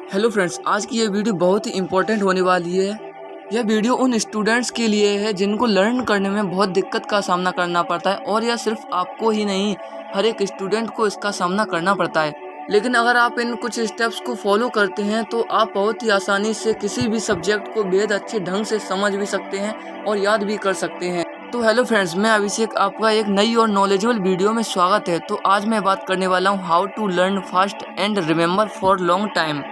Hello friends, आज की ये वीडियो बहुत ही इम्पोर्टेंट होने वाली है। यह वीडियो उन स्टूडेंट्स के लिए है जिनको लर्न करने में बहुत दिक्कत का सामना करना पड़ता है, और यह सिर्फ आपको ही नहीं, हर एक स्टूडेंट को इसका सामना करना पड़ता है। लेकिन अगर आप इन कुछ स्टेप्स को फॉलो करते हैं तो आप बहुत ही आसानी से किसी भी सब्जेक्ट को बेहद अच्छे ढंग से समझ भी सकते हैं और याद भी कर सकते हैं। तो हेलो फ्रेंड्स, मैं अभिषेक, आपका एक नई और नॉलेजेबल वीडियो में स्वागत है। तो आज मैं बात करने वाला हूँ how to learn fast and remember for long time.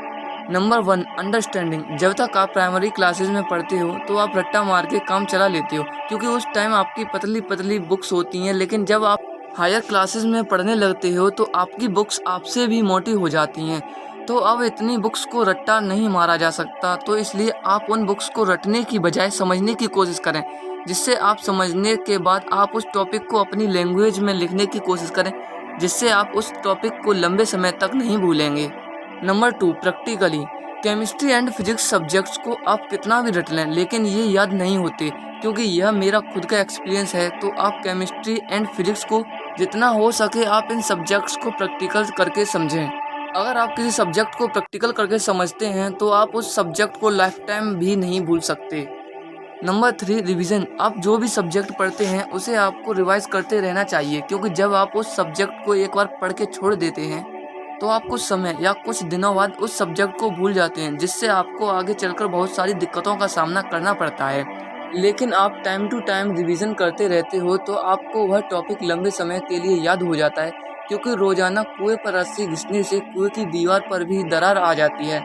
Number 1, understanding. जब तक आप प्राइमरी क्लासेस में पढ़ते हो तो आप रट्टा मार के काम चला लेते हो, क्योंकि उस टाइम आपकी पतली पतली बुक्स होती हैं। लेकिन जब आप हायर क्लासेस में पढ़ने लगते हो तो आपकी बुक्स आपसे भी मोटी हो जाती हैं। तो अब इतनी बुक्स को रट्टा नहीं मारा जा सकता, तो इसलिए आप उन बुक्स को रटने की बजाय समझने की कोशिश करें, जिससे आप समझने के बाद आप उस टॉपिक को अपनी लैंग्वेज में लिखने की कोशिश करें, जिससे आप उस टॉपिक को लंबे समय तक नहीं भूलेंगे। Number 2, practically. Chemistry and physics subjects को आप कितना भी रट लें, लेकिन ये याद नहीं होते, क्योंकि यह मेरा खुद का एक्सपीरियंस है। तो आप केमिस्ट्री एंड फिजिक्स को जितना हो सके आप इन सब्जेक्ट्स को प्रैक्टिकल करके समझें। अगर आप किसी सब्जेक्ट को प्रैक्टिकल करके समझते हैं तो आप उस सब्जेक्ट को लाइफ टाइम भी नहीं भूल सकते। Number 3, revision. आप जो भी सब्जेक्ट पढ़ते हैं उसे आपको रिवाइज करते रहना चाहिए, क्योंकि जब आप उस सब्जेक्ट को एक बार पढ़ के छोड़ देते हैं तो आप कुछ समय या कुछ दिनों बाद उस सब्जेक्ट को भूल जाते हैं, जिससे आपको आगे चलकर बहुत सारी दिक्कतों का सामना करना पड़ता है। लेकिन आप टाइम टू टाइम रिवीजन करते रहते हो तो आपको वह टॉपिक लंबे समय के लिए याद हो जाता है, क्योंकि रोजाना कुएं पर रस्सी घिसने से कुएं की दीवार पर भी दरार आ जाती है।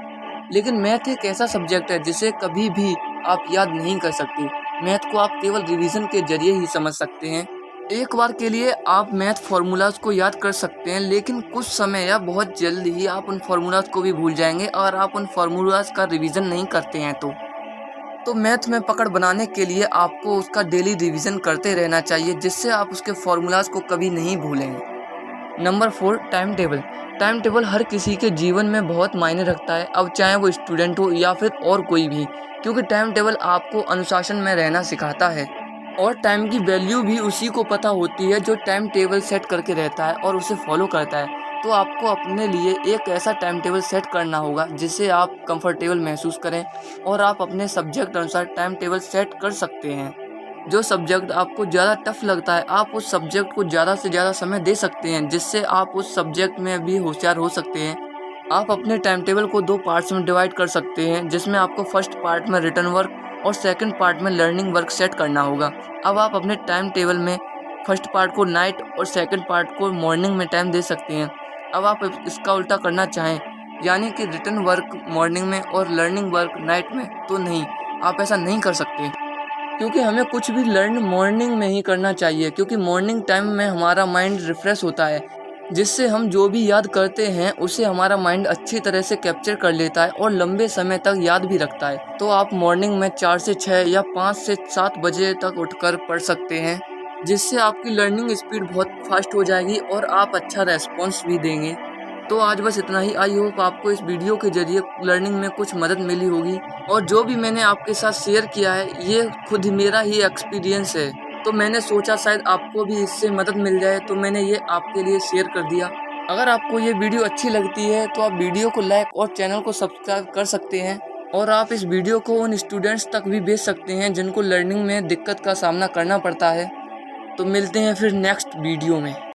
लेकिन मैथ एक ऐसा सब्जेक्ट है जिसे कभी भी आप याद नहीं कर सकते। मैथ को आप केवल रिवीजन के जरिए ही समझ सकते हैं। एक बार के लिए आप मैथ फार्मूलाज को याद कर सकते हैं, लेकिन कुछ समय या बहुत जल्द ही आप उन फार्मूलाज को भी भूल जाएंगे अगर आप उन फार्मूलाज का रिवीजन नहीं करते हैं तो मैथ में पकड़ बनाने के लिए आपको उसका डेली रिवीजन करते रहना चाहिए, जिससे आप उसके फार्मूलाज को कभी नहीं भूलेंगे। Number 4, time table. Time table हर किसी के जीवन में बहुत मायने रखता है, अब चाहे वो स्टूडेंट हो या फिर और कोई भी, क्योंकि टाइम टेबल आपको अनुशासन में रहना सिखाता है। और टाइम की वैल्यू भी उसी को पता होती है जो टाइम टेबल सेट करके रहता है और उसे फॉलो करता है। तो आपको अपने लिए एक ऐसा टाइम टेबल सेट करना होगा जिससे आप कंफर्टेबल महसूस करें, और आप अपने सब्जेक्ट अनुसार टाइम टेबल सेट कर सकते हैं। जो सब्जेक्ट आपको ज़्यादा टफ लगता है आप उस सब्जेक्ट को ज़्यादा से ज़्यादा समय दे सकते हैं, जिससे आप उस सब्जेक्ट में भी होशियार हो सकते हैं। आप अपने टाइम टेबल को 2 पार्ट्स में डिवाइड कर सकते हैं, जिसमें आपको फर्स्ट पार्ट में रिटन वर्क और सेकंड पार्ट में लर्निंग वर्क सेट करना होगा। अब आप अपने टाइम टेबल में फर्स्ट पार्ट को नाइट और सेकंड पार्ट को मॉर्निंग में टाइम दे सकते हैं। अब आप इसका उल्टा करना चाहें, यानी कि रिटन वर्क मॉर्निंग में और लर्निंग वर्क नाइट में, तो नहीं, आप ऐसा नहीं कर सकते, क्योंकि हमें कुछ भी लर्न मॉर्निंग में ही करना चाहिए, क्योंकि मॉर्निंग टाइम में हमारा माइंड रिफ्रेश होता है, जिससे हम जो भी याद करते हैं उसे हमारा माइंड अच्छी तरह से कैप्चर कर लेता है और लंबे समय तक याद भी रखता है। तो आप मॉर्निंग में 4 से 6 या 5 से 7 बजे तक उठकर पढ़ सकते हैं, जिससे आपकी लर्निंग स्पीड बहुत फास्ट हो जाएगी और आप अच्छा रेस्पॉन्स भी देंगे। तो आज बस इतना ही। आई होप आपको इस वीडियो के जरिए लर्निंग में कुछ मदद मिली होगी, और जो भी मैंने आपके साथ शेयर किया है ये खुद मेरा ही एक्सपीरियंस है, तो मैंने सोचा शायद आपको भी इससे मदद मिल जाए, तो मैंने ये आपके लिए शेयर कर दिया। अगर आपको ये वीडियो अच्छी लगती है तो आप वीडियो को लाइक और चैनल को सब्सक्राइब कर सकते हैं, और आप इस वीडियो को उन स्टूडेंट्स तक भी भेज सकते हैं जिनको लर्निंग में दिक्कत का सामना करना पड़ता है। तो मिलते हैं फिर नेक्स्ट वीडियो में।